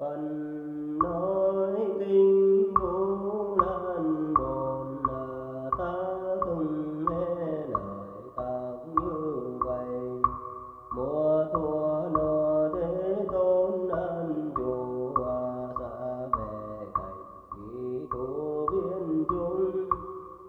Phần nói kinh Vũ Lan bồn ta từng nghe lời các như vậy. Mùa thua nọ Thế Tôn an chủ xa về cảnh kỳ thủ viên chúng.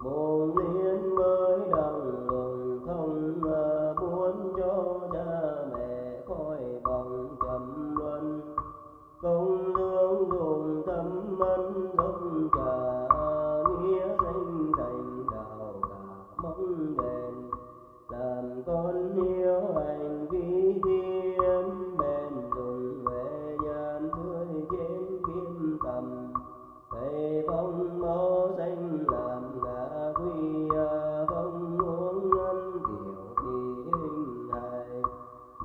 Môn liên mới đặng ngừng thông muốn cho cha mẹ khỏi bằng trầm luân. Công lương dùng tâm ân dốc trả nghĩa danh thành đạo cả mong đền. Làm con hiếu hành vi thiên bền dùng về nhàn tươi trên kim tầm. Thầy phong máu xanh làm ngã quy không uống ngân kiểu thì hình hài.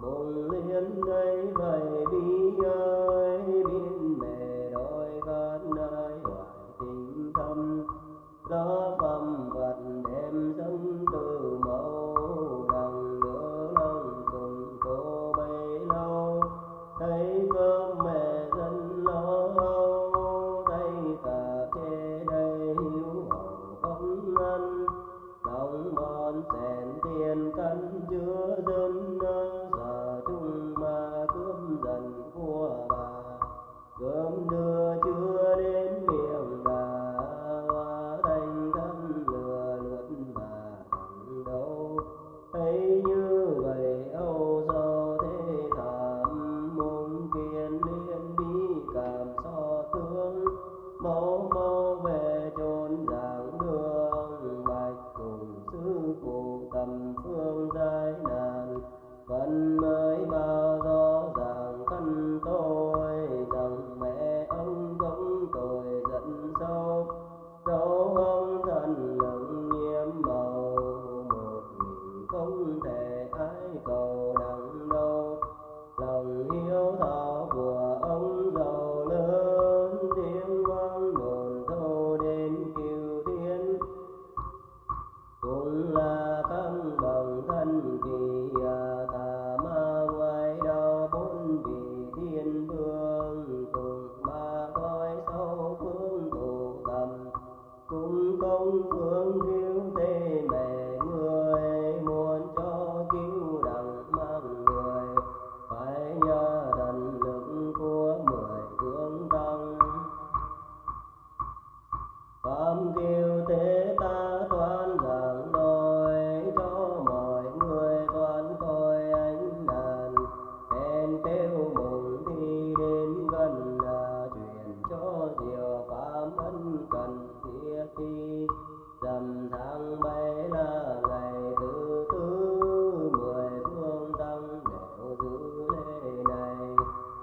Mùng liên đây vậy bi ơi biên mẹ đôi khát ai hoài tình thâm. Đó phẩm vật đem sống từ mẫu đằng lửa lòng cùng cô bấy lâu. Thấy cơm mẹ dân lo âu thấy cả chê đây hiếu hậu không ăn. Lòng bon xèn tiền cân chứa dân giờ chung mà cướp dần của bà. Cơm đưa chưa đến miệng bà hoa thành thân lừa lượt bà bằng đâu. Thấy như vậy âu sầu thế thảm môn kiên liên bi cảm so thương. Mau mau về chốn giảng đường bạch cùng sư phụ tầm phương giai nạn. Phần mới bao rõ ràng căn tôi rằng mẹ ông cũng tội giận sâu. Dẫu ông thần lực nhiễm màu một mình không thể ai cầu đặng đâu. Lòng hiếu thảo của ông giàu lớn tiếng vang đồn thâu đến cửu thiên. Cũng là các bậc thân kỳ tà ma ngoài đau bốn vị thiên vương. Cùng ba cõi sáu phương tụ tập cùng công phương cứu tế mẹ người. Muốn cho cứu đặng mang người phải nhờ thần lực của 10 phương tăng. Pháp cứu tế ta toán giảng nói cho mọi người toán coi ánh đàn. Đèn kêu mừng thi đến gần truyền cho diệu pháp ân cần thiết thi. Rằm tháng 7 là ngày thứ tư 10 phương tăng đều giữ lễ này.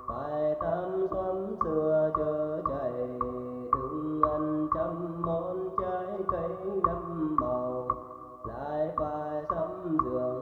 Phải tam xuân xưa chớ chạy từng ăn trăm món trái cây đậm màu. Lại phải sắm giường